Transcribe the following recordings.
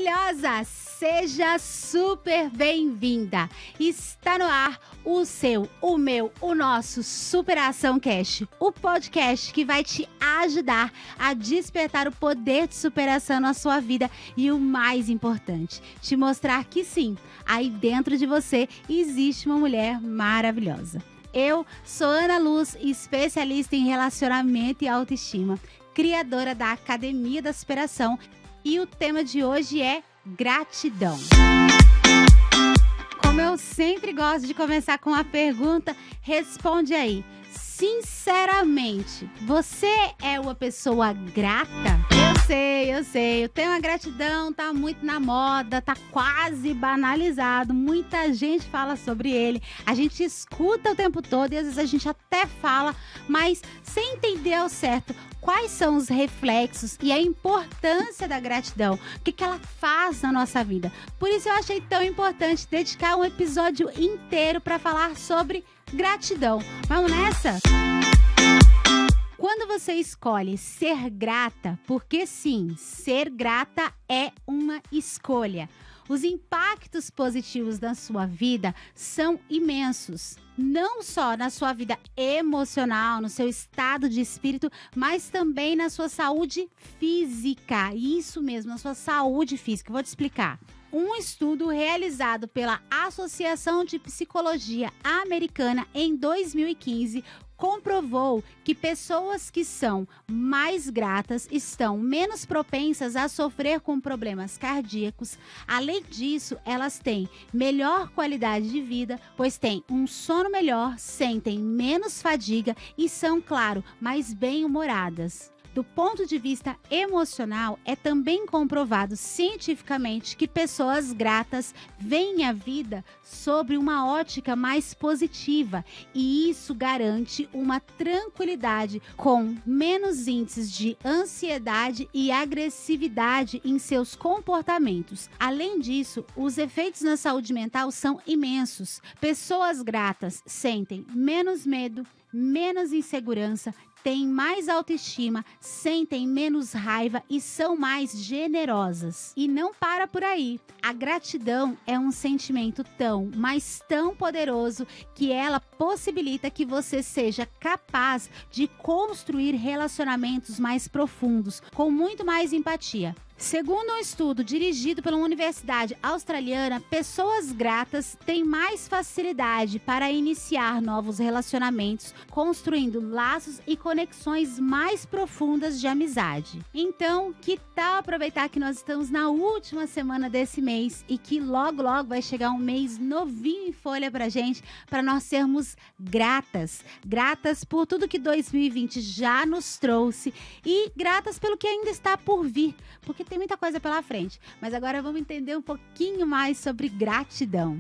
maravilhosa! Seja super bem-vinda! Está no ar o seu, o meu, o nosso Superação Cast, o podcast que vai te ajudar a despertar o poder de superação na sua vida e o mais importante, te mostrar que sim, aí dentro de você existe uma mulher maravilhosa. Eu sou Ana Luz, especialista em relacionamento e autoestima, criadora da Academia da Superação, e o tema de hoje é gratidão. Como eu sempre gosto de começar com uma pergunta, responde aí. Sinceramente, você é uma pessoa grata? Eu sei. O tema gratidão tá muito na moda, tá quase banalizado. Muita gente fala sobre ele. A gente escuta o tempo todo e às vezes a gente até fala, mas sem entender ao certo quais são os reflexos e a importância da gratidão. O que ela faz na nossa vida. Por isso eu achei tão importante dedicar um episódio inteiro para falar sobre gratidão. Vamos nessa? Quando você escolhe ser grata, porque sim, ser grata é uma escolha. Os impactos positivos da sua vida são imensos. Não só na sua vida emocional, no seu estado de espírito, mas também na sua saúde física. Isso mesmo, na sua saúde física. Vou te explicar. Um estudo realizado pela Associação de Psicologia Americana em 2015 comprovou que pessoas que são mais gratas estão menos propensas a sofrer com problemas cardíacos. Além disso, elas têm melhor qualidade de vida, pois têm um sono melhor, sentem menos fadiga e são, claro, mais bem-humoradas. Do ponto de vista emocional, é também comprovado cientificamente que pessoas gratas veem a vida sobre uma ótica mais positiva e isso garante uma tranquilidade com menos índices de ansiedade e agressividade em seus comportamentos. Além disso, os efeitos na saúde mental são imensos. Pessoas gratas sentem menos medo, menos insegurança, têm mais autoestima, sentem menos raiva e são mais generosas. E não para por aí. A gratidão é um sentimento tão, mas tão poderoso que ela possibilita que você seja capaz de construir relacionamentos mais profundos, com muito mais empatia. Segundo um estudo dirigido pela Universidade Australiana, pessoas gratas têm mais facilidade para iniciar novos relacionamentos, construindo laços e conexões mais profundas de amizade. Então, que tal aproveitar que nós estamos na última semana desse mês e que logo vai chegar um mês novinho em folha pra gente, para nós sermos gratas. Gratas por tudo que 2020 já nos trouxe e gratas pelo que ainda está por vir, porque tem muita coisa pela frente. Mas agora vamos entender um pouquinho mais sobre gratidão.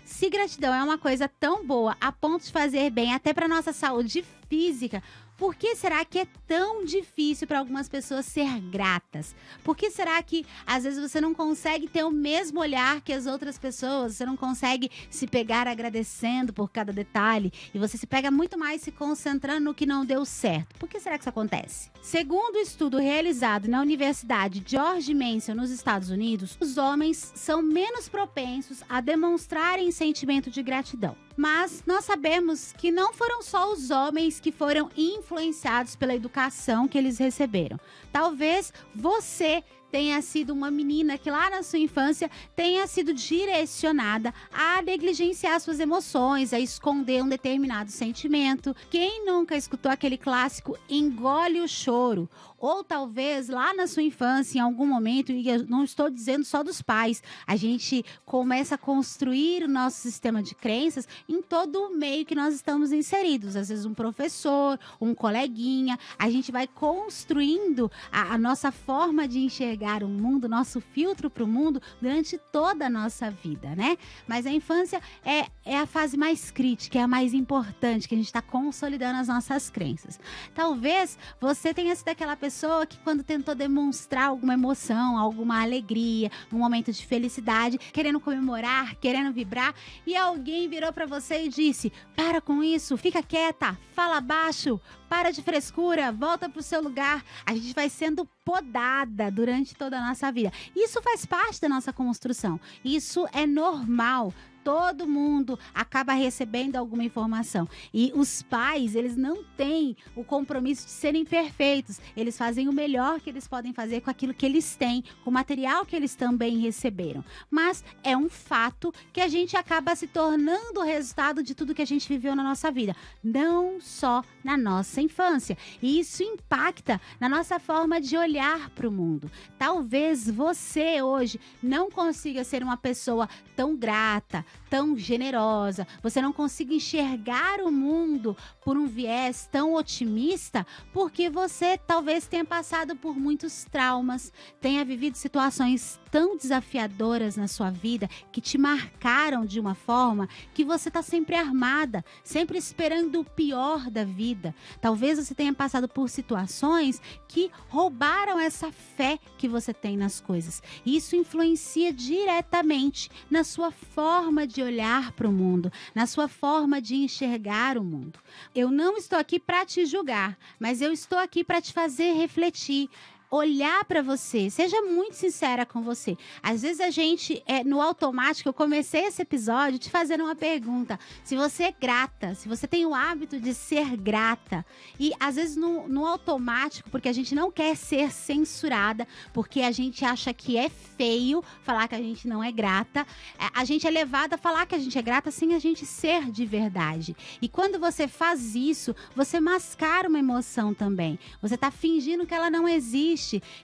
Se gratidão é uma coisa tão boa a ponto de fazer bem até para nossa saúde física, por que será que é tão difícil para algumas pessoas ser gratas? Por que será que às vezes você não consegue ter o mesmo olhar que as outras pessoas? Você não consegue se pegar agradecendo por cada detalhe e você se pega muito mais se concentrando no que não deu certo. Por que será que isso acontece? Segundo o estudo realizado na Universidade George Mason, nos Estados Unidos, os homens são menos propensos a demonstrarem sentimento de gratidão. Mas nós sabemos que não foram só os homens que foram influenciados pela educação que eles receberam. Talvez você tenha sido uma menina que lá na sua infância tenha sido direcionada a negligenciar suas emoções, a esconder um determinado sentimento. Quem nunca escutou aquele clássico engole o choro? Ou talvez lá na sua infância, em algum momento, e eu não estou dizendo só dos pais, a gente começa a construir o nosso sistema de crenças em todo o meio que nós estamos inseridos. Às vezes um professor, um coleguinha, a gente vai construindo a nossa forma de enxergar o mundo, nosso filtro para o mundo durante toda a nossa vida, né? Mas a infância é a fase mais crítica, é a mais importante, que a gente está consolidando as nossas crenças. Talvez você tenha sido aquela pessoa que quando tentou demonstrar alguma emoção, alguma alegria, um momento de felicidade, querendo comemorar, querendo vibrar, e alguém virou para você e disse: para com isso, fica quieta, fala baixo, para de frescura, volta pro seu lugar. A gente vai sendo podada durante toda a nossa vida. Isso faz parte da nossa construção. Isso é normal. Todo mundo acaba recebendo alguma informação. E os pais, eles não têm o compromisso de serem perfeitos. Eles fazem o melhor que eles podem fazer com aquilo que eles têm, com o material que eles também receberam. Mas é um fato que a gente acaba se tornando o resultado de tudo que a gente viveu na nossa vida. Não só na nossa infância. E isso impacta na nossa forma de olhar para o mundo. Talvez você hoje não consiga ser uma pessoa tão grata, tão generosa, você não consiga enxergar o mundo por um viés tão otimista, porque você talvez tenha passado por muitos traumas, tenha vivido situações tão desafiadoras na sua vida, que te marcaram de uma forma que você está sempre armada, sempre esperando o pior da vida. Talvez você tenha passado por situações que roubaram essa fé que você tem nas coisas. E isso influencia diretamente na sua forma de olhar para o mundo, na sua forma de enxergar o mundo. Eu não estou aqui para te julgar, mas eu estou aqui para te fazer refletir. Olhar para você, seja muito sincera com você. Às vezes a gente, no automático, eu comecei esse episódio te fazendo uma pergunta. Se você é grata, se você tem o hábito de ser grata. E às vezes no automático, porque a gente não quer ser censurada, porque a gente acha que é feio falar que a gente não é grata. A gente é levada a falar que a gente é grata sem a gente ser de verdade. E quando você faz isso, você mascara uma emoção também. Você está fingindo que ela não existe.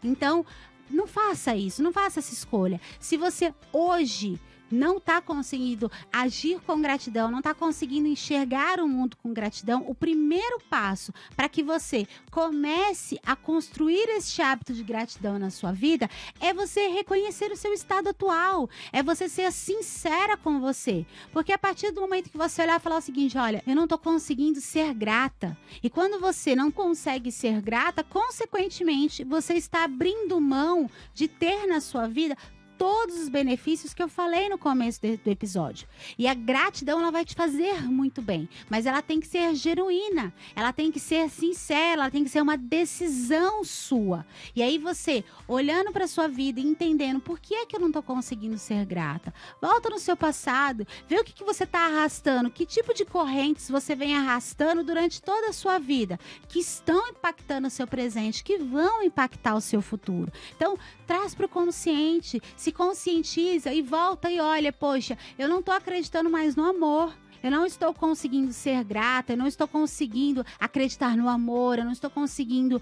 Então, não faça isso, não faça essa escolha. Se você hoje não está conseguindo agir com gratidão, não está conseguindo enxergar o mundo com gratidão, o primeiro passo para que você comece a construir esse hábito de gratidão na sua vida é você reconhecer o seu estado atual, é você ser sincera com você. Porque a partir do momento que você olhar e falar o seguinte, olha, eu não estou conseguindo ser grata. E quando você não consegue ser grata, consequentemente, você está abrindo mão de ter na sua vida todos os benefícios que eu falei no começo do episódio. E a gratidão, ela vai te fazer muito bem, mas ela tem que ser genuína, ela tem que ser sincera, ela tem que ser uma decisão sua. E aí você, olhando para sua vida e entendendo por que é que eu não tô conseguindo ser grata, volta no seu passado, vê o que você tá arrastando, que tipo de correntes você vem arrastando durante toda a sua vida, que estão impactando o seu presente, que vão impactar o seu futuro. Então, traz para o consciente, se conscientiza e volta e olha, poxa, eu não estou acreditando mais no amor. Eu não estou conseguindo ser grata, eu não estou conseguindo acreditar no amor, eu não estou conseguindo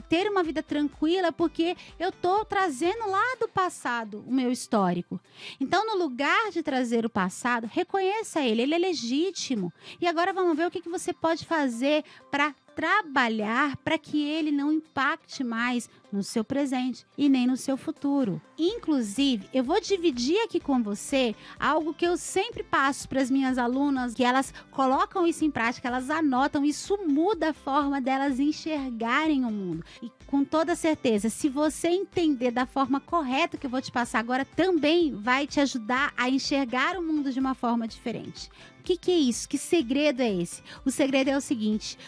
ter uma vida tranquila porque eu estou trazendo lá do passado o meu histórico. Então, no lugar de trazer o passado, reconheça ele é legítimo. E agora vamos ver o que você pode fazer para trabalhar para que ele não impacte mais no seu presente e nem no seu futuro. Inclusive, eu vou dividir aqui com você algo que eu sempre passo para as minhas alunas, que elas colocam isso em prática, elas anotam, isso muda a forma delas enxergarem o mundo. E com toda certeza, se você entender da forma correta que eu vou te passar agora, também vai te ajudar a enxergar o mundo de uma forma diferente. O que é isso? Que segredo é esse? O segredo é o seguinte: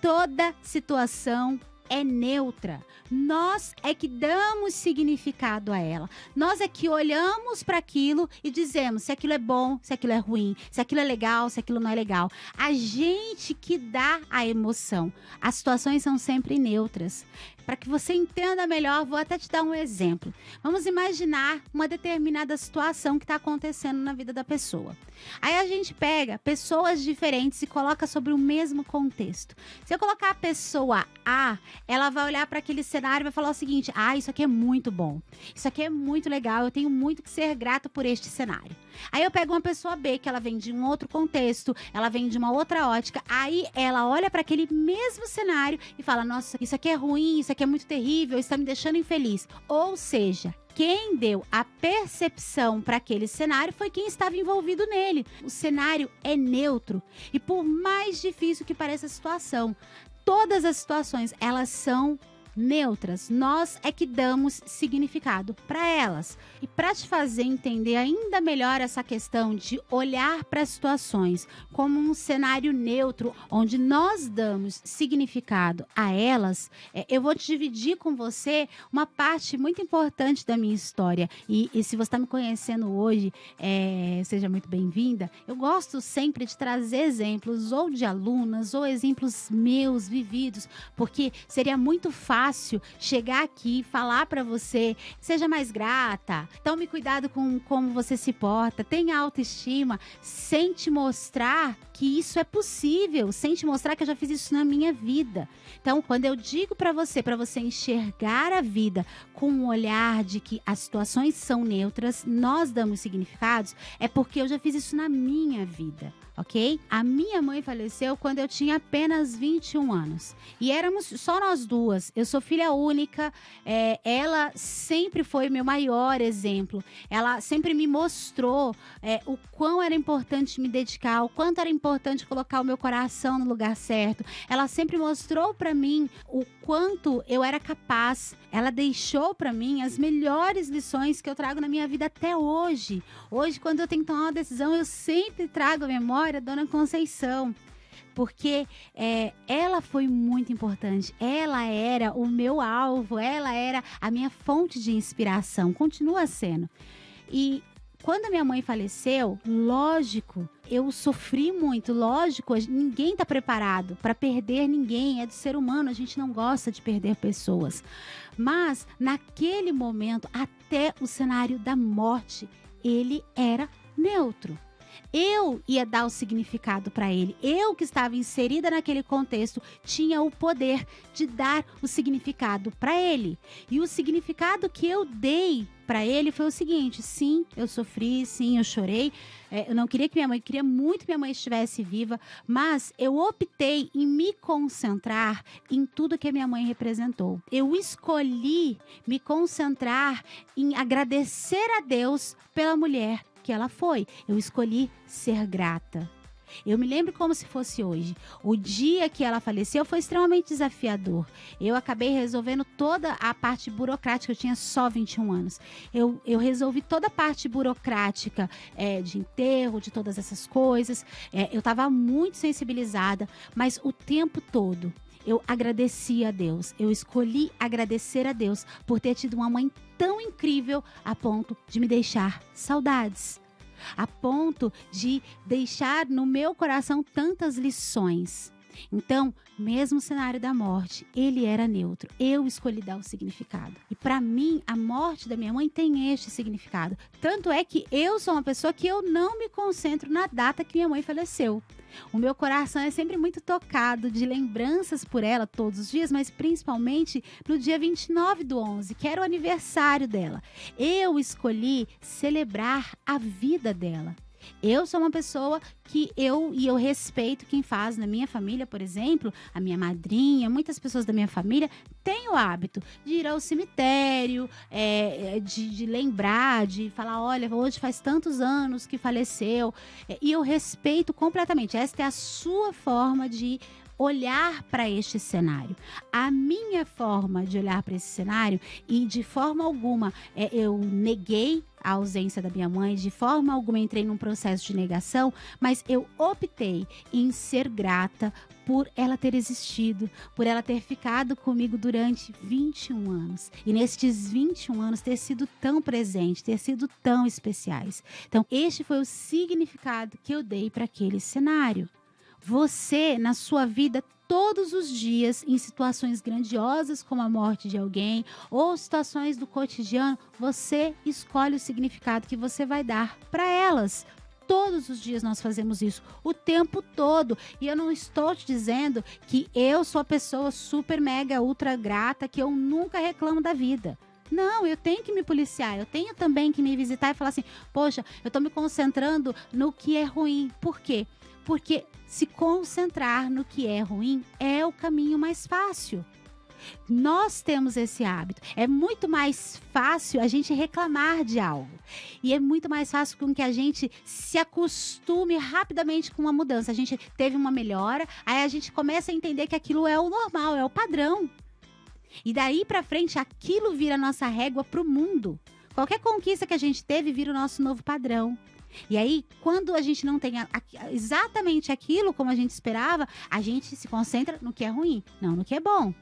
toda situação é neutra. Nós é que damos significado a ela. Nós é que olhamos para aquilo e dizemos se aquilo é bom, se aquilo é ruim, se aquilo é legal, se aquilo não é legal. A gente que dá a emoção. As situações são sempre neutras. Para que você entenda melhor, vou até te dar um exemplo. Vamos imaginar uma determinada situação que está acontecendo na vida da pessoa. Aí a gente pega pessoas diferentes e coloca sobre o mesmo contexto. Se eu colocar a pessoa A, ela vai olhar para aquele cenário e vai falar o seguinte: isso aqui é muito bom, isso aqui é muito legal, eu tenho muito que ser grato por este cenário. Aí eu pego uma pessoa B, que ela vem de um outro contexto, ela vem de uma outra ótica, aí ela olha para aquele mesmo cenário e fala: nossa, isso aqui é ruim, isso aqui é muito terrível, isso está me deixando infeliz. Ou seja, quem deu a percepção para aquele cenário foi quem estava envolvido nele. O cenário é neutro. E por mais difícil que pareça a situação, todas as situações, elas são neutras. Nós é que damos significado para elas. E para te fazer entender ainda melhor essa questão de olhar para as situações como um cenário neutro, onde nós damos significado a elas, eu vou te dividir com você uma parte muito importante da minha história. E se você está me conhecendo hoje, seja muito bem-vinda. Eu gosto sempre de trazer exemplos ou de alunas ou exemplos meus vividos, porque seria muito fácil chegar aqui e falar para você: seja mais grata, tome cuidado com como você se porta, tenha autoestima, sem te mostrar que isso é possível, sem te mostrar que eu já fiz isso na minha vida. Então, quando eu digo para você enxergar a vida com um olhar de que as situações são neutras, nós damos significados, é porque eu já fiz isso na minha vida. Ok? A minha mãe faleceu quando eu tinha apenas 21 anos. E éramos só nós duas. Eu sou filha única. Ela sempre foi meu maior exemplo. Ela sempre me mostrou o quão era importante me dedicar, o quanto era importante colocar o meu coração no lugar certo. Ela sempre mostrou para mim o quanto eu era capaz. Ela deixou para mim as melhores lições que eu trago na minha vida até hoje. Hoje, quando eu tenho que tomar uma decisão, eu sempre trago a memória Dona Conceição, porque ela foi muito importante. Ela era o meu alvo, ela era a minha fonte de inspiração, continua sendo. E quando a minha mãe faleceu, lógico, eu sofri muito, lógico, ninguém está preparado para perder ninguém, é do ser humano, a gente não gosta de perder pessoas. Mas, naquele momento, até o cenário da morte, ele era neutro. Eu ia dar o significado para ele. Eu que estava inserida naquele contexto tinha o poder de dar o significado para ele. E o significado que eu dei para ele foi o seguinte: sim, eu sofri, sim, eu chorei. Eu não queria queria muito que minha mãe estivesse viva, mas eu optei em me concentrar em tudo que a minha mãe representou. Eu escolhi me concentrar em agradecer a Deus pela mulher que ela foi. Eu escolhi ser grata. Eu me lembro como se fosse hoje. O dia que ela faleceu foi extremamente desafiador. Eu acabei resolvendo toda a parte burocrática. Eu tinha só 21 anos. Eu resolvi toda a parte burocrática de enterro, de todas essas coisas. Eu estava muito sensibilizada, mas o tempo todo eu agradeci a Deus. Eu escolhi agradecer a Deus por ter tido uma mãe tão incrível a ponto de me deixar saudades, a ponto de deixar no meu coração tantas lições. Então, mesmo o cenário da morte, ele era neutro. Eu escolhi dar o significado. E para mim, a morte da minha mãe tem este significado. Tanto é que eu sou uma pessoa que eu não me concentro na data que minha mãe faleceu. O meu coração é sempre muito tocado de lembranças por ela todos os dias, mas principalmente no dia 29/11, que era o aniversário dela. Eu escolhi celebrar a vida dela. Eu sou uma pessoa que eu respeito quem faz na minha família, por exemplo, a minha madrinha, muitas pessoas da minha família têm o hábito de ir ao cemitério, de lembrar, de falar: olha, hoje faz tantos anos que faleceu, e eu respeito completamente. Esta é a sua forma de olhar para este cenário. A minha forma de olhar para esse cenário, e de forma alguma eu neguei a ausência da minha mãe, de forma alguma entrei num processo de negação, mas eu optei em ser grata por ela ter existido, por ela ter ficado comigo durante 21 anos. E nestes 21 anos ter sido tão presente, ter sido tão especiais. Então, este foi o significado que eu dei para aquele cenário. Você, na sua vida, todos os dias, em situações grandiosas como a morte de alguém ou situações do cotidiano, você escolhe o significado que você vai dar para elas. Todos os dias nós fazemos isso, o tempo todo. E eu não estou te dizendo que eu sou a pessoa super, mega, ultra grata, que eu nunca reclamo da vida. Não, eu tenho que me policiar, eu tenho também que me visitar e falar assim: poxa, eu estou me concentrando no que é ruim. Por quê? Porque se concentrar no que é ruim é o caminho mais fácil. Nós temos esse hábito. É muito mais fácil a gente reclamar de algo. E é muito mais fácil com que a gente se acostume rapidamente com uma mudança. A gente teve uma melhora, aí a gente começa a entender que aquilo é o normal, é o padrão. E daí pra frente, aquilo vira nossa régua pro mundo. Qualquer conquista que a gente teve vira o nosso novo padrão. E aí, quando a gente não tem exatamente aquilo como a gente esperava, a gente se concentra no que é ruim, não no que é bom.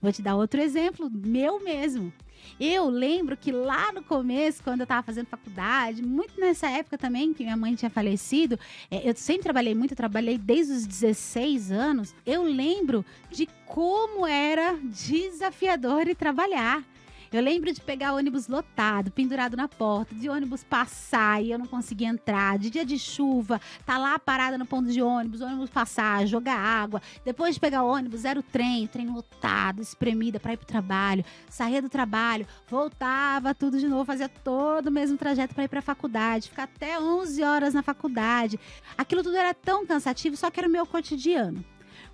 Vou te dar outro exemplo, meu mesmo. Eu lembro que lá no começo, quando eu estava fazendo faculdade, muito nessa época também, que minha mãe tinha falecido, eu sempre trabalhei muito, eu trabalhei desde os 16 anos. Eu lembro de como era desafiador trabalhar. Eu lembro de pegar ônibus lotado, pendurado na porta, de ônibus passar e eu não conseguia entrar, de dia de chuva, tá lá parada no ponto de ônibus, o ônibus passar, jogar água. Depois de pegar o ônibus, era o trem lotado, espremida para ir pro trabalho. Saía do trabalho, voltava tudo de novo, fazia todo o mesmo trajeto para ir pra faculdade, ficar até 11 horas na faculdade. Aquilo tudo era tão cansativo, só que era o meu cotidiano.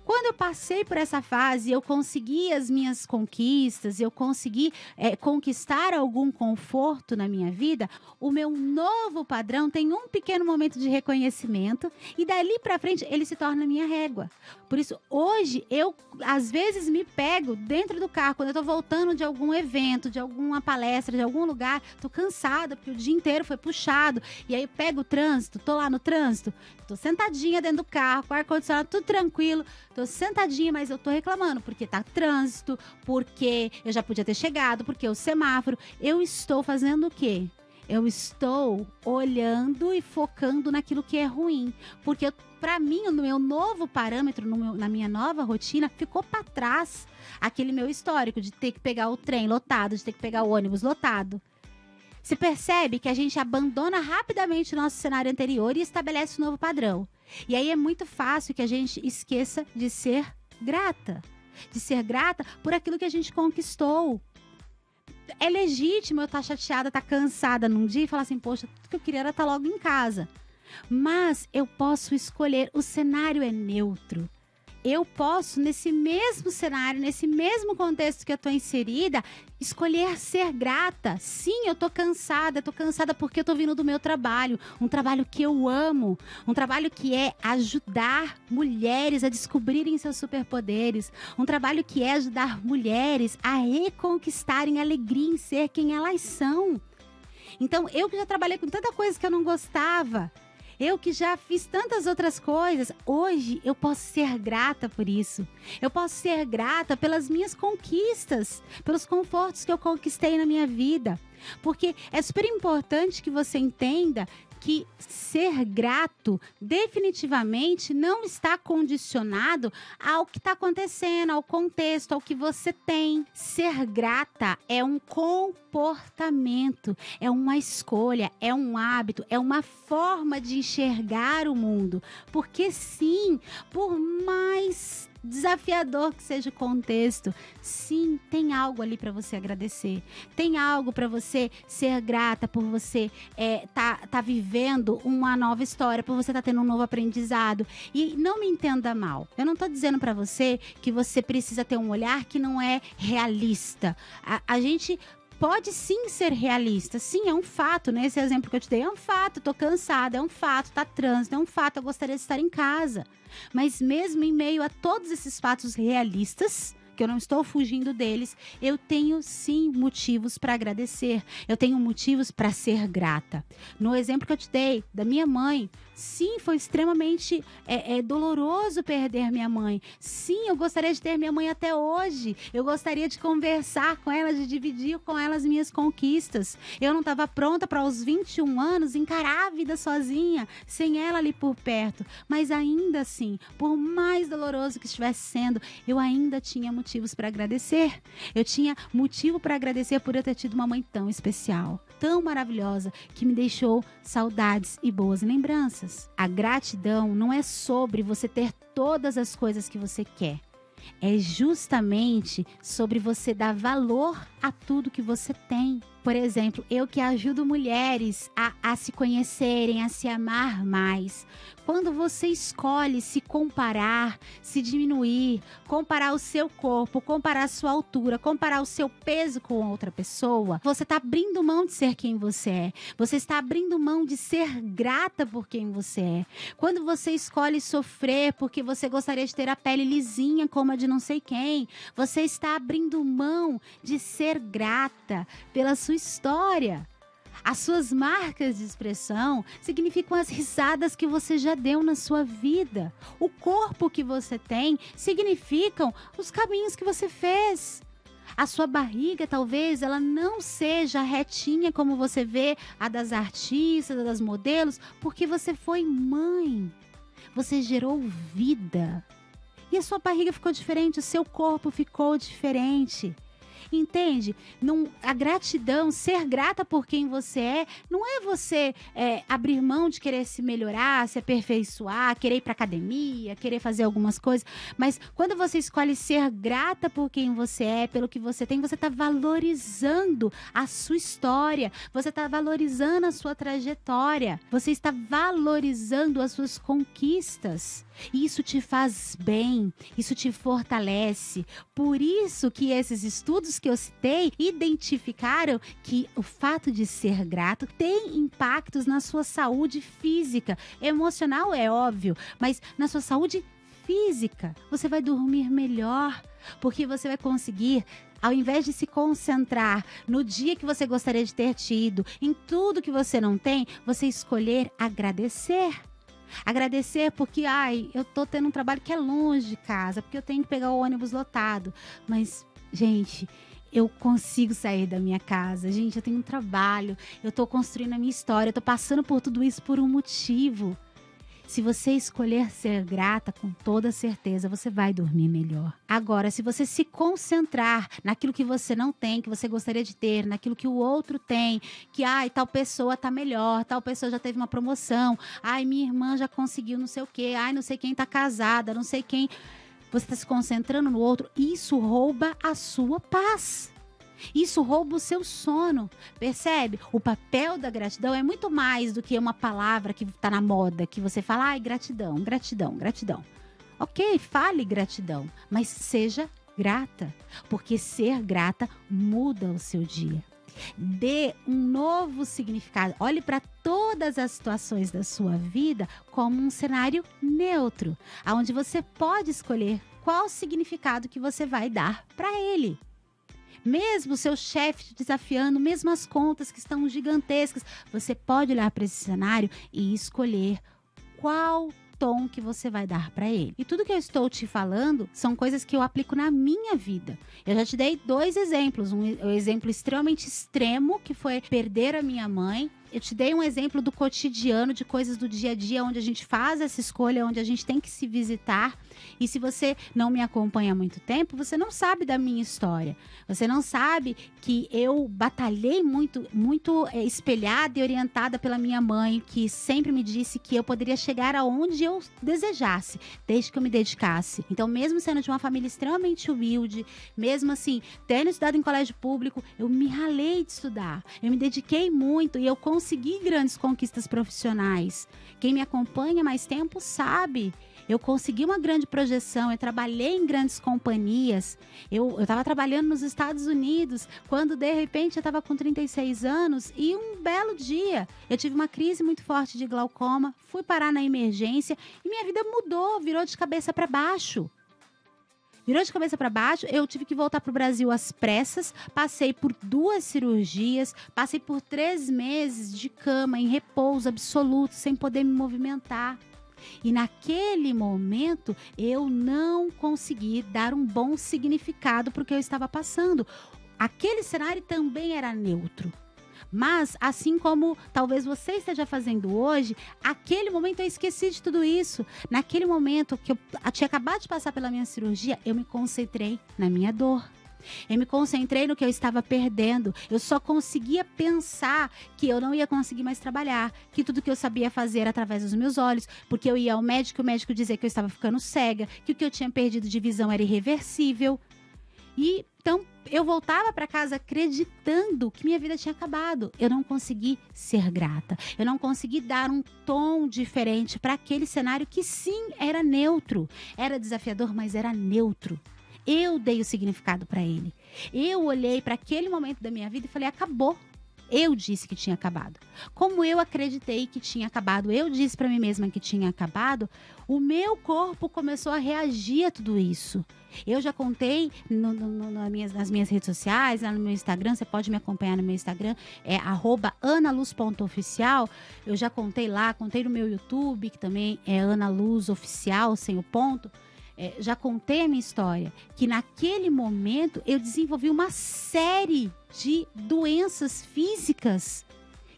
Quando eu passei por essa fase, eu consegui as minhas conquistas, eu consegui conquistar algum conforto na minha vida, o meu novo padrão tem um pequeno momento de reconhecimento e dali pra frente ele se torna minha régua. Por isso, hoje, eu às vezes me pego dentro do carro, quando eu tô voltando de algum evento, de alguma palestra, de algum lugar, tô cansada, porque o dia inteiro foi puxado, e aí eu pego o trânsito, tô lá no trânsito, tô sentadinha dentro do carro, com o ar-condicionado, tudo tranquilo, tô sentadinha, mas eu tô reclamando, porque tá trânsito, porque eu já podia ter chegado, porque o semáforo, eu estou fazendo o quê? Eu estou olhando e focando naquilo que é ruim, porque para mim, no meu novo parâmetro, na minha nova rotina, ficou para trás aquele meu histórico de ter que pegar o trem lotado, de ter que pegar o ônibus lotado. Você percebe que a gente abandona rapidamente o nosso cenário anterior e estabelece um novo padrão. E aí é muito fácil que a gente esqueça de ser grata. De ser grata por aquilo que a gente conquistou. É legítimo eu estar chateada, estar cansada num dia e falar assim, poxa, tudo que eu queria era estar logo em casa. Mas eu posso escolher, o cenário é neutro. Eu posso, nesse mesmo cenário, nesse mesmo contexto que eu estou inserida, escolher ser grata. Sim, eu estou cansada porque eu estou vindo do meu trabalho, um trabalho que eu amo, um trabalho que é ajudar mulheres a descobrirem seus superpoderes, um trabalho que é ajudar mulheres a reconquistarem a alegria em ser quem elas são. Então, eu que já trabalhei com tanta coisa que eu não gostava, eu que já fiz tantas outras coisas, hoje eu posso ser grata por isso. Eu posso ser grata pelas minhas conquistas, pelos confortos que eu conquistei na minha vida. Porque é super importante que você entenda que ser grato definitivamente não está condicionado ao que está acontecendo, ao contexto, ao que você tem. Ser grata é um comportamento, é uma escolha, é um hábito, é uma forma de enxergar o mundo. Porque sim, por mais desafiador que seja o contexto, sim, tem algo ali para você agradecer, tem algo para você ser grata por você tá vivendo uma nova história, por você tá tendo um novo aprendizado. E não me entenda mal, eu não tô dizendo para você que você precisa ter um olhar que não é realista. A gente pode sim ser realista, sim, é um fato, né? Esse exemplo que eu te dei é um fato, tô cansada, é um fato, tá trânsito, é um fato, eu gostaria de estar em casa. Mas mesmo em meio a todos esses fatos realistas, que eu não estou fugindo deles, eu tenho sim motivos para agradecer, eu tenho motivos para ser grata. No exemplo que eu te dei, da minha mãe, sim, foi extremamente doloroso perder minha mãe. Sim, eu gostaria de ter minha mãe até hoje, eu gostaria de conversar com ela, de dividir com ela as minhas conquistas. Eu não estava pronta para aos 21 anos encarar a vida sozinha, sem ela ali por perto, mas ainda assim, por mais doloroso que estivesse sendo, eu ainda tinha motivos para agradecer. Eu tinha motivo para agradecer por eu ter tido uma mãe tão especial, tão maravilhosa, que me deixou saudades e boas lembranças. A gratidão não é sobre você ter todas as coisas que você quer. É justamente sobre você dar valor a tudo que você tem. Por exemplo, eu que ajudo mulheres a se conhecerem, a se amar mais. Quando você escolhe se comparar, se diminuir, comparar o seu corpo, comparar a sua altura, comparar o seu peso com outra pessoa, você está abrindo mão de ser quem você é. Você está abrindo mão de ser grata por quem você é. Quando você escolhe sofrer porque você gostaria de ter a pele lisinha como como a de não sei quem. Você está abrindo mão de ser grata pela sua história. As suas marcas de expressão significam as risadas que você já deu na sua vida. O corpo que você tem significam os caminhos que você fez. A sua barriga, talvez, ela não seja retinha como você vê a das artistas, a das modelos, porque você foi mãe. Você gerou vida. E a sua barriga ficou diferente, o seu corpo ficou diferente. Entende? A gratidão, ser grata por quem você não é você abrir mão de querer se melhorar, se aperfeiçoar, querer ir para academia, querer fazer algumas coisas. Mas quando você escolhe ser grata por quem você é, pelo que você tem, você está valorizando a sua história, você está valorizando a sua trajetória, você está valorizando as suas conquistas. Isso te faz bem, isso te fortalece. Por isso que esses estudos que eu citei identificaram que o fato de ser grato tem impactos na sua saúde física. Emocional é óbvio, mas na sua saúde física. Você vai dormir melhor, porque você vai conseguir, ao invés de se concentrar no dia que você gostaria de ter tido, em tudo que você não tem, você escolher agradecer. Agradecer porque, eu tô tendo um trabalho que é longe de casa, porque eu tenho que pegar o ônibus lotado. Mas, gente, eu consigo sair da minha casa. Gente, eu tenho um trabalho, eu tô construindo a minha história, eu tô passando por tudo isso por um motivo. Se você escolher ser grata, com toda certeza, você vai dormir melhor. Agora, se você se concentrar naquilo que você não tem, que você gostaria de ter, naquilo que o outro tem, que, tal pessoa tá melhor, tal pessoa já teve uma promoção, minha irmã já conseguiu não sei o quê, não sei quem tá casada, não sei quem. Você tá se concentrando no outro, isso rouba a sua paz. Isso rouba o seu sono, percebe? O papel da gratidão é muito mais do que uma palavra que está na moda, que você fala, gratidão, gratidão, gratidão. Ok, fale gratidão, mas seja grata, porque ser grata muda o seu dia. Dê um novo significado. Olhe para todas as situações da sua vida como um cenário neutro, onde você pode escolher qual significado que você vai dar para ele. Mesmo o seu chefe te desafiando, mesmo as contas que estão gigantescas, você pode olhar para esse cenário e escolher qual tom que você vai dar para ele. E tudo que eu estou te falando são coisas que eu aplico na minha vida. Eu já te dei 2 exemplos. Um exemplo extremamente extremo, que foi perder a minha mãe. Eu te dei um exemplo do cotidiano, de coisas do dia a dia, onde a gente faz essa escolha, onde a gente tem que se visitar. E se você não me acompanha há muito tempo, você não sabe da minha história. Você não sabe que eu batalhei muito espelhada e orientada pela minha mãe, que sempre me disse que eu poderia chegar aonde eu desejasse, desde que eu me dedicasse. Então, mesmo sendo de uma família extremamente humilde, mesmo assim, tendo estudado em colégio público, eu me ralei de estudar. Eu me dediquei muito e eu consegui grandes conquistas profissionais. Quem me acompanha há mais tempo sabe. Eu consegui uma grande projeção, eu trabalhei em grandes companhias. Eu estava trabalhando nos Estados Unidos, quando de repente eu estava com 36 anos e um belo dia eu tive uma crise muito forte de glaucoma, fui parar na emergência e minha vida mudou, virou de cabeça para baixo. Virou de cabeça para baixo, eu tive que voltar para o Brasil às pressas, passei por 2 cirurgias, passei por 3 meses de cama, em repouso absoluto, sem poder me movimentar. E naquele momento, eu não consegui dar um bom significado para o que eu estava passando. Aquele cenário também era neutro. Mas, assim como talvez você esteja fazendo hoje, aquele momento eu esqueci de tudo isso. Naquele momento que eu tinha acabado de passar pela minha cirurgia, eu me concentrei na minha dor. Eu me concentrei no que eu estava perdendo. Eu só conseguia pensar que eu não ia conseguir mais trabalhar, que tudo que eu sabia fazer era através dos meus olhos, porque eu ia ao médico e o médico dizia que eu estava ficando cega, que o que eu tinha perdido de visão era irreversível. E então eu voltava para casa acreditando que minha vida tinha acabado. Eu não consegui ser grata. Eu não consegui dar um tom diferente para aquele cenário que sim era neutro. Era desafiador, mas era neutro. Eu dei o significado para ele. Eu olhei para aquele momento da minha vida e falei, acabou. Eu disse que tinha acabado. Como eu acreditei que tinha acabado, eu disse para mim mesma que tinha acabado, o meu corpo começou a reagir a tudo isso. Eu já contei nas minhas redes sociais, lá no meu Instagram, você pode me acompanhar no meu Instagram, é @analuz.oficial. Eu já contei lá, contei no meu YouTube, que também é Ana Luz Oficial, sem o ponto. Já contei a minha história, que naquele momento eu desenvolvi uma série de doenças físicas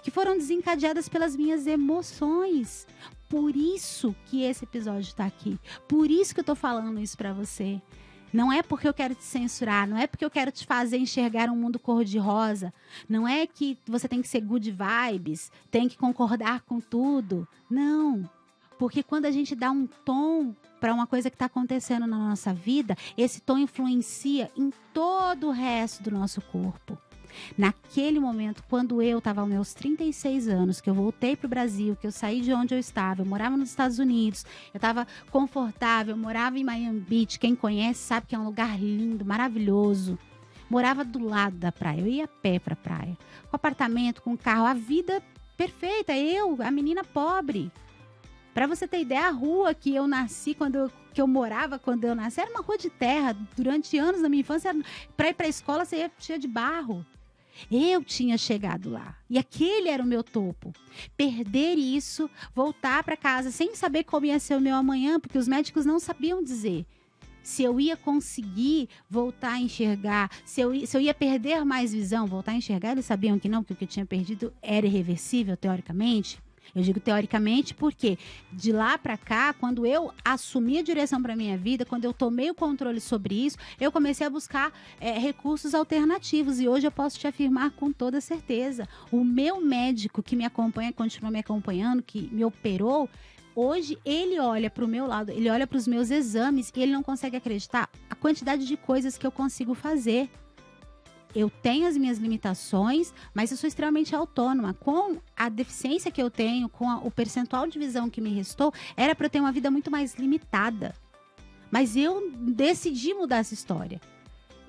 que foram desencadeadas pelas minhas emoções. Por isso que esse episódio está aqui. Por isso que eu tô falando isso para você. Não é porque eu quero te censurar, não é porque eu quero te fazer enxergar um mundo cor-de-rosa. Não é que você tem que ser good vibes, tem que concordar com tudo. Não. Porque quando a gente dá um tom para uma coisa que está acontecendo na nossa vida, esse tom influencia em todo o resto do nosso corpo. Naquele momento, quando eu estava aos meus 36 anos, que eu voltei para o Brasil, que eu saí de onde eu estava, eu morava nos Estados Unidos, eu estava confortável, eu morava em Miami Beach, quem conhece sabe que é um lugar lindo, maravilhoso. Morava do lado da praia, eu ia a pé para a praia, com apartamento, com carro, a vida perfeita, eu, a menina pobre. Para você ter ideia, a rua que eu nasci, que eu morava quando eu nasci, era uma rua de terra. Durante anos da minha infância, para ir para a escola, você ia cheia de barro. Eu tinha chegado lá. E aquele era o meu topo. Perder isso, voltar para casa sem saber como ia ser o meu amanhã, porque os médicos não sabiam dizer se eu ia conseguir voltar a enxergar, se eu ia perder mais visão, voltar a enxergar. Eles sabiam que não, porque o que eu tinha perdido era irreversível, teoricamente. Eu digo teoricamente porque de lá para cá, quando eu assumi a direção para minha vida, quando eu tomei o controle sobre isso, eu comecei a buscar recursos alternativos. E hoje eu posso te afirmar com toda certeza. O meu médico que me acompanha, continua me acompanhando, que me operou, hoje ele olha para o meu lado, ele olha para os meus exames e ele não consegue acreditar a quantidade de coisas que eu consigo fazer. Eu tenho as minhas limitações, mas eu sou extremamente autônoma. Com a deficiência que eu tenho, com o percentual de visão que me restou, era para eu ter uma vida muito mais limitada. Mas eu decidi mudar essa história.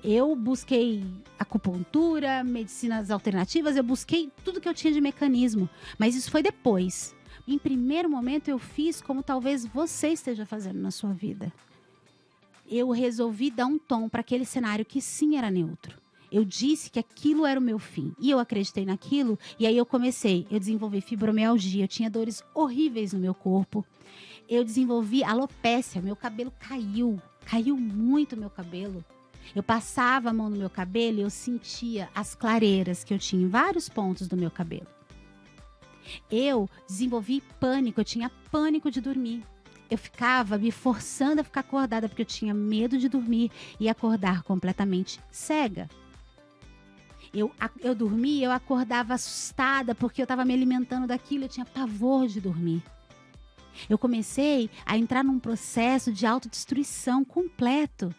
Eu busquei acupuntura, medicinas alternativas, eu busquei tudo que eu tinha de mecanismo. Mas isso foi depois. Em primeiro momento, eu fiz como talvez você esteja fazendo na sua vida. Eu resolvi dar um tom para aquele cenário que sim era neutro. Eu disse que aquilo era o meu fim. E eu acreditei naquilo. E aí eu desenvolvi fibromialgia. Eu tinha dores horríveis no meu corpo. Eu desenvolvi alopécia. Meu cabelo caiu. Caiu muito meu cabelo. Eu passava a mão no meu cabelo e eu sentia as clareiras que eu tinha em vários pontos do meu cabelo. Eu desenvolvi pânico. Eu tinha pânico de dormir. Eu ficava me forçando a ficar acordada porque eu tinha medo de dormir e acordar completamente cega. Eu dormia, eu acordava assustada porque eu estava me alimentando daquilo, eu tinha pavor de dormir. Eu comecei a entrar num processo de autodestruição completo.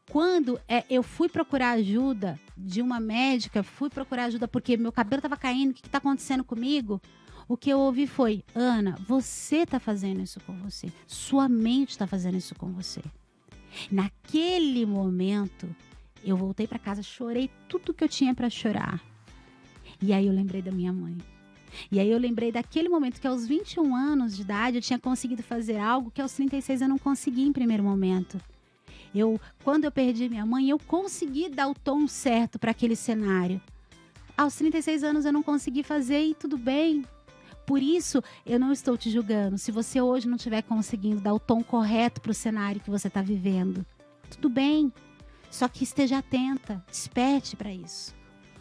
Quando eu fui procurar ajuda de uma médica, fui procurar ajuda porque meu cabelo estava caindo, o que está acontecendo comigo? O que eu ouvi foi: Ana, você está fazendo isso com você. Sua mente está fazendo isso com você. Naquele momento, eu voltei para casa, chorei tudo que eu tinha para chorar. E aí eu lembrei da minha mãe. E aí eu lembrei daquele momento que aos 21 anos de idade eu tinha conseguido fazer algo que aos 36 eu não consegui em primeiro momento. Quando eu perdi minha mãe, eu consegui dar o tom certo para aquele cenário. Aos 36 anos eu não consegui fazer e tudo bem. Por isso, eu não estou te julgando. Se você hoje não estiver conseguindo dar o tom correto para o cenário que você está vivendo, tudo bem. Só que esteja atenta, desperte para isso.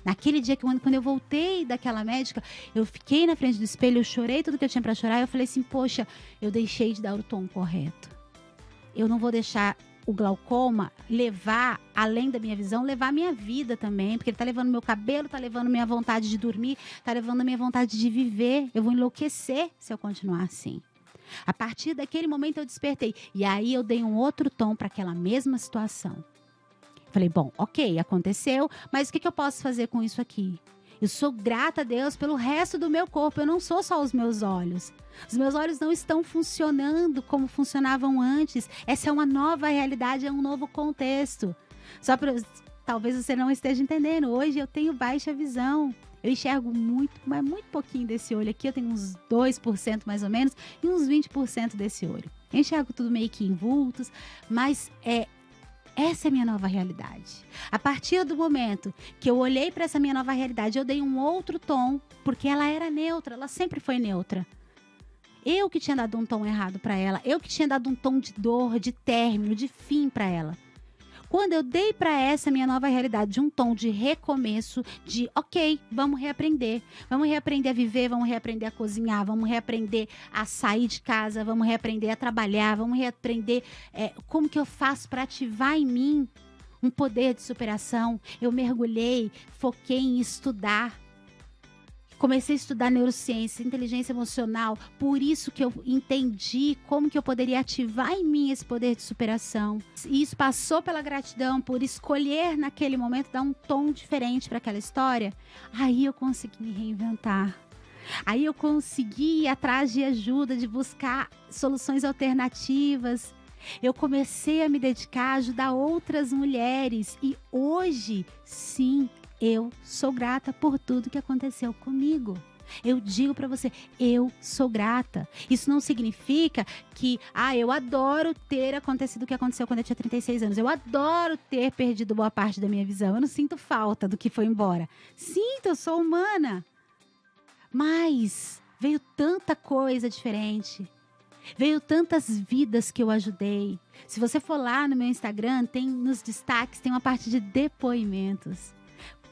Naquele dia, quando eu voltei daquela médica, eu fiquei na frente do espelho, eu chorei tudo que eu tinha para chorar. Eu falei assim, poxa, eu deixei de dar o tom correto. Eu não vou deixar o glaucoma levar, além da minha visão, levar a minha vida também. Porque ele tá levando meu cabelo, tá levando minha vontade de dormir, tá levando a minha vontade de viver. Eu vou enlouquecer se eu continuar assim. A partir daquele momento eu despertei. E aí eu dei um outro tom para aquela mesma situação. Falei, bom, ok, aconteceu, mas o que eu posso fazer com isso aqui? Eu sou grata a Deus pelo resto do meu corpo, eu não sou só os meus olhos. Os meus olhos não estão funcionando como funcionavam antes. Essa é uma nova realidade, é um novo contexto. Talvez você não esteja entendendo, hoje eu tenho baixa visão. Eu enxergo muito, mas muito pouquinho desse olho aqui. Eu tenho uns 2% mais ou menos e uns 20% desse olho. Eu enxergo tudo meio que em vultos, mas essa é a minha nova realidade. A partir do momento que eu olhei para essa minha nova realidade, eu dei um outro tom, porque ela era neutra, ela sempre foi neutra. Eu que tinha dado um tom errado para ela, eu que tinha dado um tom de dor, de término, de fim para ela. Quando eu dei para essa minha nova realidade um tom de recomeço, de ok, vamos reaprender a viver, vamos reaprender a cozinhar, vamos reaprender a sair de casa, vamos reaprender a trabalhar, vamos reaprender como que eu faço para ativar em mim um poder de superação. Eu mergulhei, foquei em estudar. Comecei a estudar neurociência, inteligência emocional, por isso que eu entendi como que eu poderia ativar em mim esse poder de superação. E isso passou pela gratidão, por escolher naquele momento dar um tom diferente para aquela história. Aí eu consegui me reinventar. Aí eu consegui ir atrás de ajuda, de buscar soluções alternativas. Eu comecei a me dedicar a ajudar outras mulheres. E hoje, sim, eu sou grata por tudo que aconteceu comigo. Eu digo pra você, eu sou grata. Isso não significa que, eu adoro ter acontecido o que aconteceu quando eu tinha 36 anos. Eu adoro ter perdido boa parte da minha visão. Eu não sinto falta do que foi embora. Sinto, eu sou humana. Mas veio tanta coisa diferente. Veio tantas vidas que eu ajudei. Se você for lá no meu Instagram, tem nos destaques, tem uma parte de depoimentos.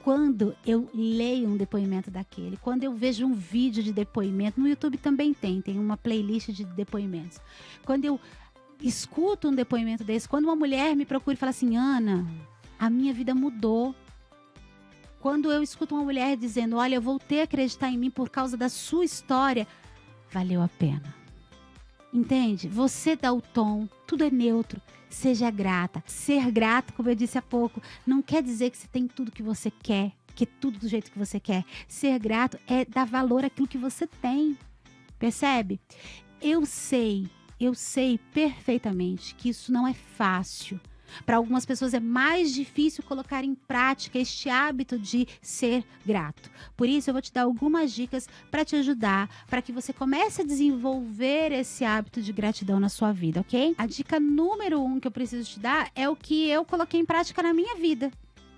Quando eu leio um depoimento daquele, quando eu vejo um vídeo de depoimento, no YouTube também tem uma playlist de depoimentos. Quando eu escuto um depoimento desse, quando uma mulher me procura e fala assim, Ana, a minha vida mudou. Quando eu escuto uma mulher dizendo, olha, eu voltei a acreditar em mim por causa da sua história, valeu a pena. Entende? Você dá o tom, tudo é neutro. Seja grata. Ser grato, como eu disse há pouco, não quer dizer que você tem tudo que você quer, que é tudo do jeito que você quer. Ser grato é dar valor àquilo que você tem. Percebe? Eu sei perfeitamente que isso não é fácil. Para algumas pessoas é mais difícil colocar em prática este hábito de ser grato. Por isso, eu vou te dar algumas dicas para te ajudar, para que você comece a desenvolver esse hábito de gratidão na sua vida, ok? A dica número 1 que eu preciso te dar é o que eu coloquei em prática na minha vida.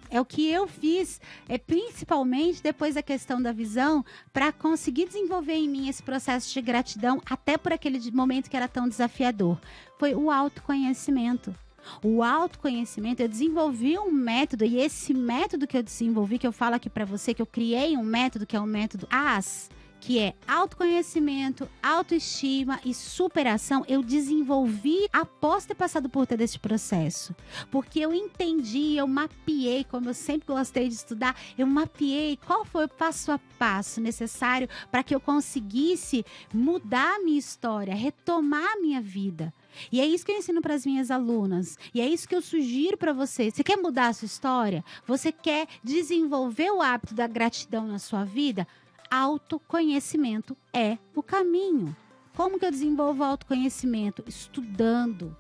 É o que eu fiz, principalmente depois da questão da visão, para conseguir desenvolver em mim esse processo de gratidão, até por aquele momento que era tão desafiador. Foi o autoconhecimento. O autoconhecimento, eu desenvolvi um método, e esse método que eu desenvolvi, que eu falo aqui para você, que eu criei um método, que é o método AS, que é autoconhecimento, autoestima e superação, eu desenvolvi após ter passado por todo esse processo. Porque eu entendi, eu mapeei, como eu sempre gostei de estudar, eu mapeei qual foi o passo a passo necessário para que eu conseguisse mudar a minha história, retomar a minha vida. E é isso que eu ensino para as minhas alunas. E é isso que eu sugiro para você. Você quer mudar a sua história? Você quer desenvolver o hábito da gratidão na sua vida? Autoconhecimento é o caminho. Como que eu desenvolvo autoconhecimento? Estudando,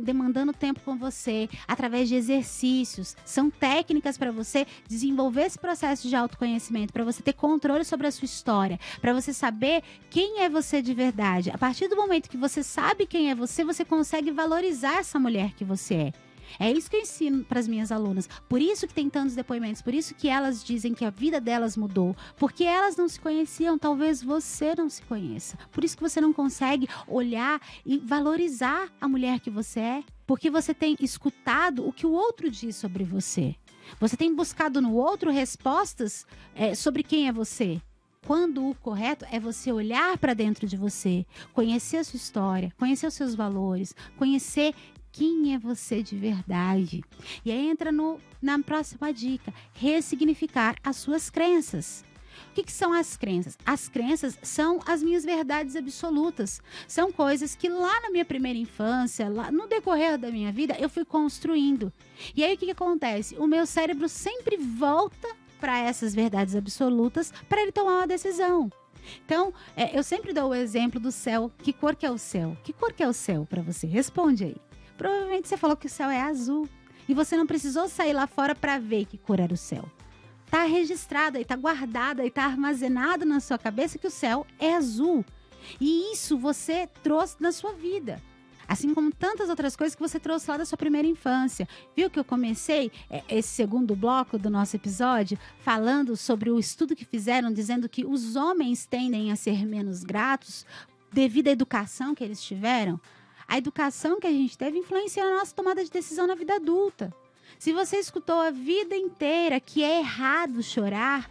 demandando tempo com você, através de exercícios. São técnicas para você desenvolver esse processo de autoconhecimento, para você ter controle sobre a sua história, para você saber quem é você de verdade. A partir do momento que você sabe quem é você, você consegue valorizar essa mulher que você é. É isso que eu ensino para as minhas alunas. Por isso que tem tantos depoimentos, por isso que elas dizem que a vida delas mudou. Porque elas não se conheciam, talvez você não se conheça. Por isso que você não consegue olhar e valorizar a mulher que você é. Porque você tem escutado o que o outro diz sobre você. Você tem buscado no outro respostas sobre quem é você. Quando o correto é você olhar para dentro de você, conhecer a sua história, conhecer os seus valores, conhecer quem é você de verdade. E aí entra na próxima dica, ressignificar as suas crenças. O que são as crenças? As crenças são as minhas verdades absolutas. São coisas que lá na minha primeira infância, lá no decorrer da minha vida, eu fui construindo. E aí o que acontece? O meu cérebro sempre volta para essas verdades absolutas para ele tomar uma decisão. Então, eu sempre dou o exemplo do céu. Que cor que é o céu? Que cor que é o céu para você? Responde aí. Provavelmente você falou que o céu é azul. E você não precisou sair lá fora para ver que cor era o céu. tá registrado aí, tá guardado aí, tá armazenado na sua cabeça que o céu é azul. E isso você trouxe na sua vida. Assim como tantas outras coisas que você trouxe lá da sua primeira infância. Viu que eu comecei esse segundo bloco do nosso episódio falando sobre o estudo que fizeram, dizendo que os homens tendem a ser menos gratos devido à educação que eles tiveram? A educação que a gente teve influencia na nossa tomada de decisão na vida adulta. Se você escutou a vida inteira que é errado chorar,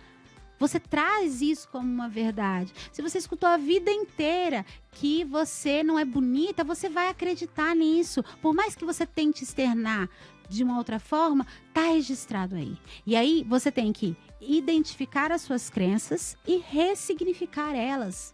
você traz isso como uma verdade. Se você escutou a vida inteira que você não é bonita, você vai acreditar nisso. Por mais que você tente externar de uma outra forma, tá registrado aí. E aí você tem que identificar as suas crenças e ressignificar elas.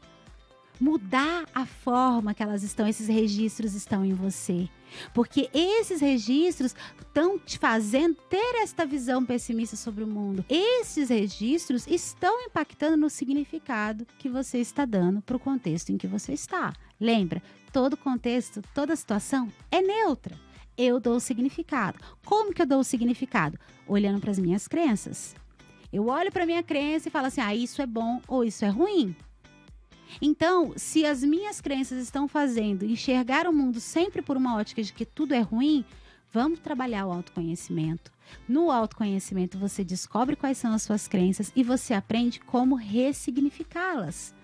Mudar a forma que elas estão, esses registros estão em você. Porque esses registros estão te fazendo ter esta visão pessimista sobre o mundo. Esses registros estão impactando no significado que você está dando para o contexto em que você está. Lembra, todo contexto, toda situação é neutra. Eu dou o significado. Como que eu dou o significado? Olhando para as minhas crenças. Eu olho para a minha crença e falo assim, isso é bom ou isso é ruim. Então, se as minhas crenças estão fazendo enxergar o mundo sempre por uma ótica de que tudo é ruim, vamos trabalhar o autoconhecimento. No autoconhecimento, você descobre quais são as suas crenças e você aprende como ressignificá-las.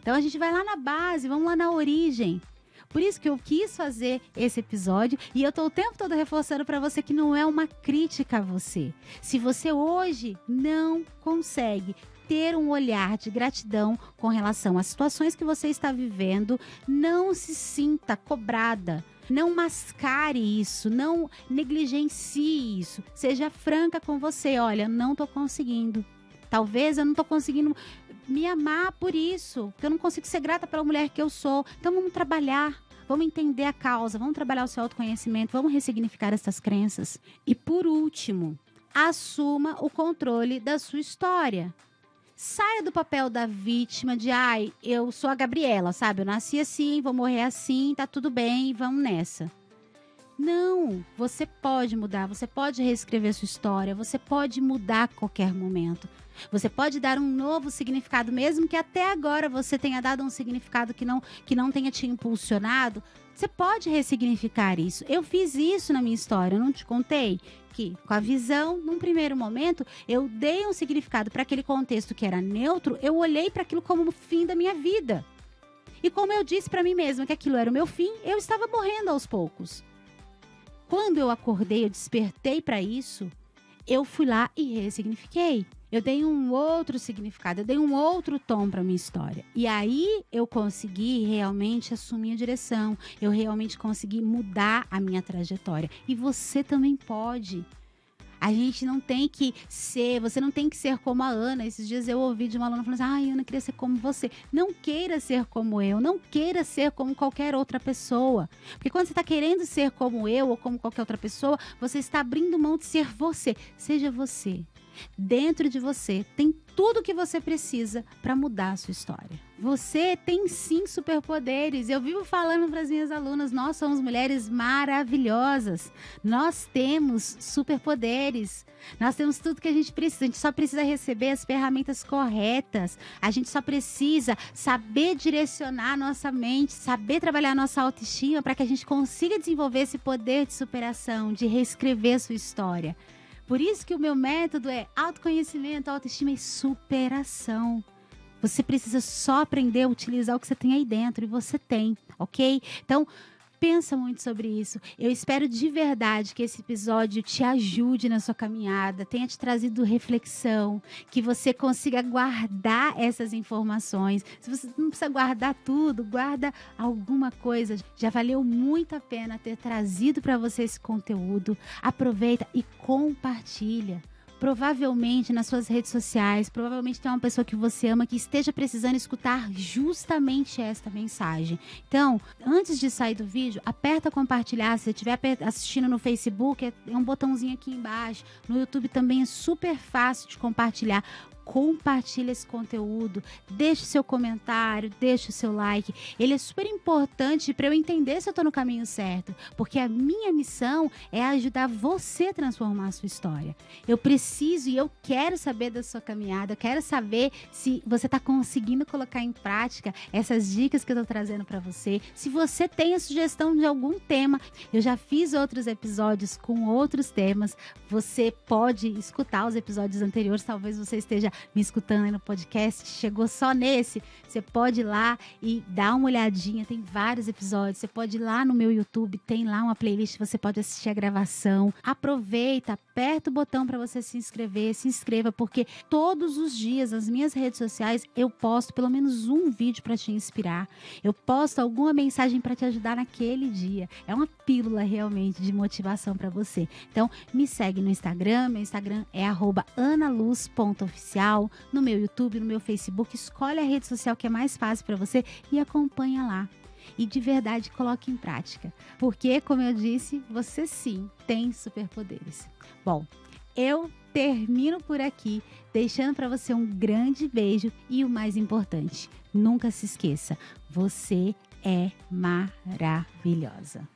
Então, a gente vai lá na base, vamos lá na origem. Por isso que eu quis fazer esse episódio e eu estou o tempo todo reforçando para você que não é uma crítica a você. Se você hoje não consegue ter um olhar de gratidão com relação às situações que você está vivendo, não se sinta cobrada. Não mascare isso, não negligencie isso. Seja franca com você. Olha, não estou conseguindo. Talvez eu não estou conseguindo me amar por isso, porque eu não consigo ser grata pela mulher que eu sou. Então vamos trabalhar, vamos entender a causa, vamos trabalhar o seu autoconhecimento, vamos ressignificar essas crenças. E por último, assuma o controle da sua história. Saia do papel da vítima de, eu sou a Gabriela, sabe? Eu nasci assim, vou morrer assim, tá tudo bem, vamos nessa. Não, você pode mudar, você pode reescrever sua história, você pode mudar a qualquer momento. Você pode dar um novo significado, mesmo que até agora você tenha dado um significado que não tenha te impulsionado. Você pode ressignificar isso. Eu fiz isso na minha história, eu não te contei? Que com a visão, num primeiro momento, eu dei um significado para aquele contexto que era neutro, eu olhei para aquilo como o fim da minha vida. E como eu disse para mim mesma que aquilo era o meu fim, eu estava morrendo aos poucos. Quando eu acordei, eu despertei para isso, eu fui lá e ressignifiquei. Eu dei um outro significado, eu dei um outro tom para minha história. E aí eu consegui realmente assumir a direção. Eu realmente consegui mudar a minha trajetória. E você também pode. A gente não tem que ser, você não tem que ser como a Ana. Esses dias eu ouvi de uma aluna falando assim, Ana, eu queria ser como você. Não queira ser como eu, não queira ser como qualquer outra pessoa. Porque quando você está querendo ser como eu ou como qualquer outra pessoa, você está abrindo mão de ser você. Seja você. Dentro de você tem tudo o que você precisa para mudar a sua história. Você tem sim superpoderes. Eu vivo falando para as minhas alunas, nós somos mulheres maravilhosas. Nós temos superpoderes. Nós temos tudo que a gente precisa. A gente só precisa receber as ferramentas corretas. A gente só precisa saber direcionar a nossa mente, saber trabalhar a nossa autoestima para que a gente consiga desenvolver esse poder de superação, de reescrever a sua história. Por isso que o meu método é autoconhecimento, autoestima e superação. Você precisa só aprender a utilizar o que você tem aí dentro e você tem, ok? Então, pensa muito sobre isso. Eu espero de verdade que esse episódio te ajude na sua caminhada, tenha te trazido reflexão, que você consiga guardar essas informações. Se você não precisa guardar tudo, guarda alguma coisa. Já valeu muito a pena ter trazido para você esse conteúdo. Aproveita e compartilha. Provavelmente nas suas redes sociais, provavelmente tem uma pessoa que você ama que esteja precisando escutar justamente esta mensagem. Então, antes de sair do vídeo, aperta compartilhar. Se você estiver assistindo no Facebook, é um botãozinho aqui embaixo. No YouTube também é super fácil de compartilhar. compartilha esse conteúdo, deixa o seu comentário, deixa o seu like. Ele é super importante para eu entender se eu tô no caminho certo, porque a minha missão é ajudar você a transformar a sua história. Eu preciso e eu quero saber da sua caminhada, eu quero saber se você tá conseguindo colocar em prática essas dicas que eu tô trazendo para você. Se você tem a sugestão de algum tema, eu já fiz outros episódios com outros temas. Você pode escutar os episódios anteriores, talvez você esteja me escutando aí no podcast, chegou só nesse, você pode ir lá e dar uma olhadinha, tem vários episódios, você pode ir lá no meu YouTube, tem lá uma playlist, você pode assistir a gravação, aproveita, aperta o botão para você se inscrever, se inscreva, porque todos os dias nas minhas redes sociais eu posto pelo menos um vídeo para te inspirar, eu posto alguma mensagem para te ajudar naquele dia, é uma pílula realmente de motivação para você. Então me segue no Instagram, meu Instagram é @analuz.oficial, no meu YouTube, no meu Facebook, escolhe a rede social que é mais fácil para você e acompanha lá. E de verdade coloque em prática, porque, como eu disse, você sim tem superpoderes. Bom, eu termino por aqui, deixando para você um grande beijo e o mais importante, nunca se esqueça, você é maravilhosa.